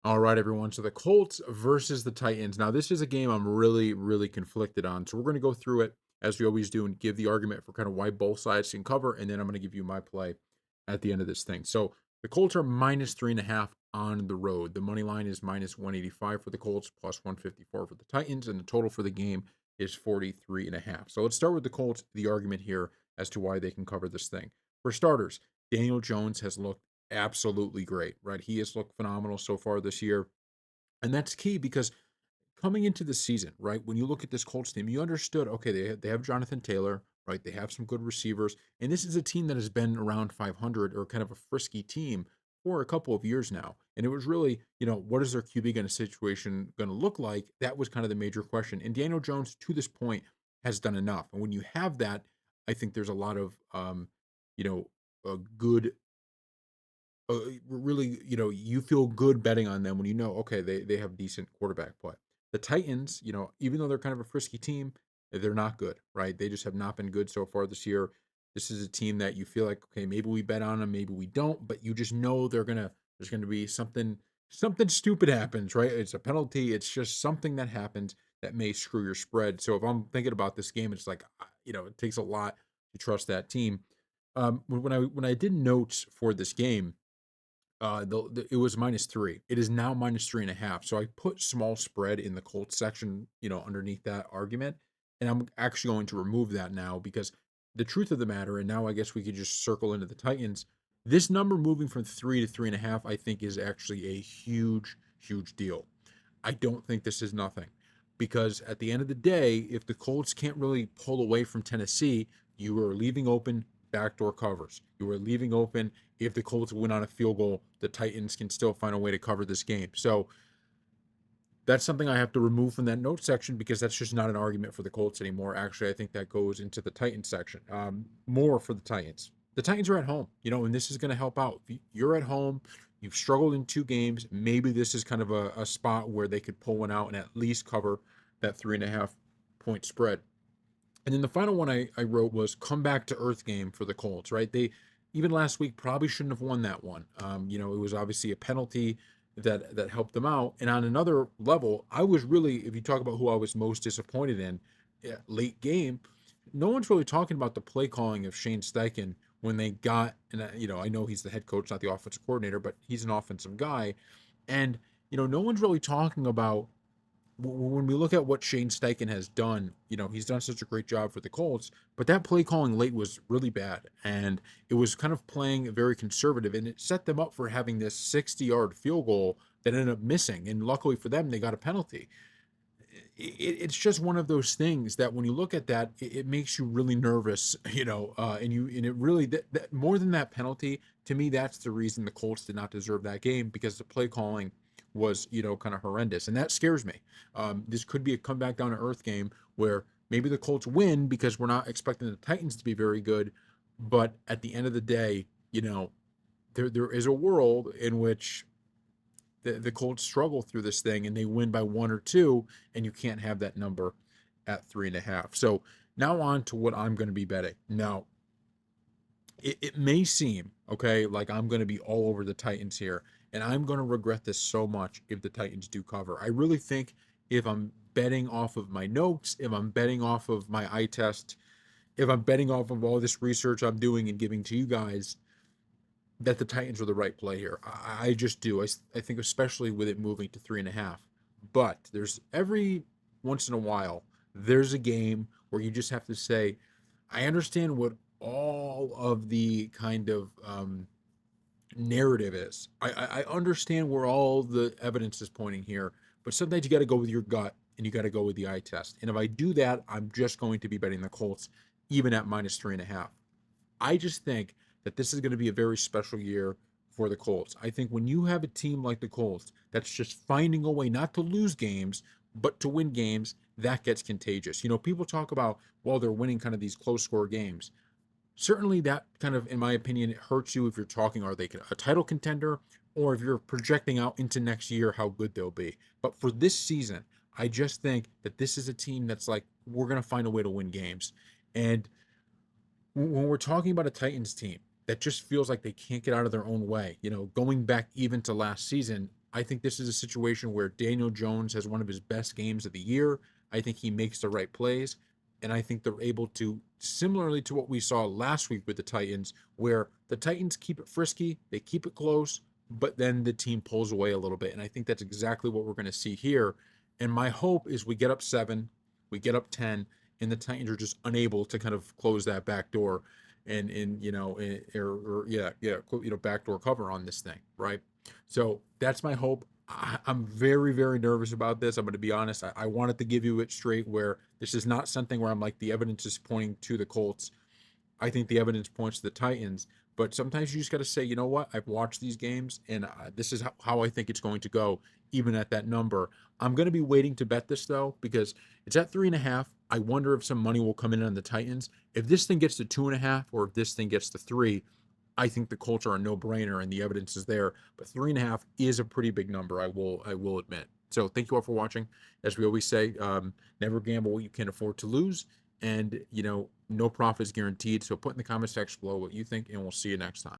All right, everyone. So the Colts versus the Titans. Now, this is a game I'm really, really conflicted on. So we're going to go through it as we always do and give the argument for kind of why both sides can cover. And then I'm going to give you my play at the end of this thing. So the Colts are minus 3.5 on the road. The money line is minus 185 for the Colts, plus 154 for the Titans. And the total for the game is 43.5. So let's start with the Colts, the argument here as to why they can cover this thing. For starters, Daniel Jones has looked absolutely great, right? He has looked phenomenal so far this year. And that's key because coming into the season, right, when you look at this Colts team, you understood, okay, they have Jonathan Taylor, right? They have some good receivers. And this is a team that has been around 500 or kind of a frisky team for a couple of years now. And it was really, what is their QB going to situation going to look like? That was kind of the major question. And Daniel Jones, to this point, has done enough. And when you have that, I think there's a lot of, you know, a good really, you feel good betting on them when you know, okay, they have decent quarterback play. The Titans, even though they're kind of a frisky team, they're not good, right? They just have not been good so far this year. This is a team that you feel like, okay, maybe we bet on them, maybe we don't, but you just know there's gonna be something stupid happens, right? It's a penalty, it's just something that happens that may screw your spread. So if I'm thinking about this game, it's like, it takes a lot to trust that team. When I did notes for this game, it was -3. It is now -3.5. So I put small spread in the Colts section, underneath that argument, and I'm actually going to remove that now because the truth of the matter, and now I guess we could just circle into the Titans. This number moving from 3 to 3.5, I think, is actually a huge, huge deal. I don't think this is nothing because at the end of the day, if the Colts can't really pull away from Tennessee, you are leaving open backdoor covers. You are leaving open if the Colts win on a field goal, the Titans can still find a way to cover this game. So that's something I have to remove from that note section because that's just not an argument for the Colts anymore. Actually, I think that goes into the Titans section. More for the Titans. The Titans are at home, and this is going to help out. If you're at home, you've struggled in 2 games. Maybe this is kind of a spot where they could pull one out and at least cover that 3.5 point spread. And then the final one I wrote was come back to earth game for the Colts, right? They even last week probably shouldn't have won that one. It was obviously a penalty that helped them out. And on another level, I was really, if you talk about who I was most disappointed in, late game, no one's really talking about the play calling of Shane Steichen when they got, and I know he's the head coach, not the offensive coordinator, but he's an offensive guy. And, no one's really talking about when we look at what Shane Steichen has done, he's done such a great job for the Colts, but that play calling late was really bad. And it was kind of playing very conservative, and it set them up for having this 60-yard field goal that ended up missing. And luckily for them, they got a penalty. It's just one of those things that when you look at that, it makes you really nervous, and it really that more than that penalty to me, that's the reason the Colts did not deserve that game because the play calling was kind of horrendous, and that scares me. This could be a comeback down to earth game where maybe the Colts win because we're not expecting the Titans to be very good, but at the end of the day, there is a world in which the Colts struggle through this thing and they win by 1 or 2, and you can't have that number at 3.5. So now on to what I'm going to be betting. Now, it may seem, okay, like I'm going to be all over the Titans here, and I'm going to regret this so much if the Titans do cover. I really think if I'm betting off of my notes, if I'm betting off of my eye test, if I'm betting off of all this research I'm doing and giving to you guys, that the Titans are the right play here. I just do. I think especially with it moving to 3.5. But there's every once in a while there's a game where you just have to say, I understand what all of the kind of narrative is. I understand where all the evidence is pointing here, but sometimes you got to go with your gut and you got to go with the eye test. And if I do that, I'm just going to be betting the Colts, even at -3.5. I just think that this is going to be a very special year for the Colts. I think when you have a team like the Colts that's just finding a way not to lose games, but to win games, that gets contagious. People talk about, well, they're winning kind of these close score games. Certainly, that kind of, in my opinion, it hurts you if you're talking, are they a title contender, or if you're projecting out into next year how good they'll be. But for this season, I just think that this is a team that's like, we're going to find a way to win games. And when we're talking about a Titans team that just feels like they can't get out of their own way, going back even to last season, I think this is a situation where Daniel Jones has one of his best games of the year. I think he makes the right plays. And I think they're able to, similarly to what we saw last week with the Titans, where the Titans keep it frisky, they keep it close, but then the team pulls away a little bit. And I think that's exactly what we're going to see here. And my hope is we get up 7, we get up 10, and the Titans are just unable to kind of close that back door and backdoor cover on this thing, right? So that's my hope. I'm very, very nervous about this. I'm going to be honest. I wanted to give you it straight where this is not something where I'm like, the evidence is pointing to the Colts. I think the evidence points to the Titans. But sometimes you just got to say, you know what? I've watched these games, and this is how I think it's going to go, even at that number. I'm going to be waiting to bet this, though, because it's at 3.5. I wonder if some money will come in on the Titans. If this thing gets to 2.5, or if this thing gets to 3, I think the Colts are a no-brainer, and the evidence is there. But 3.5 is a pretty big number. I will admit. So thank you all for watching. As we always say, never gamble what you can't afford to lose, and no profit is guaranteed. So put in the comment section below what you think, and we'll see you next time.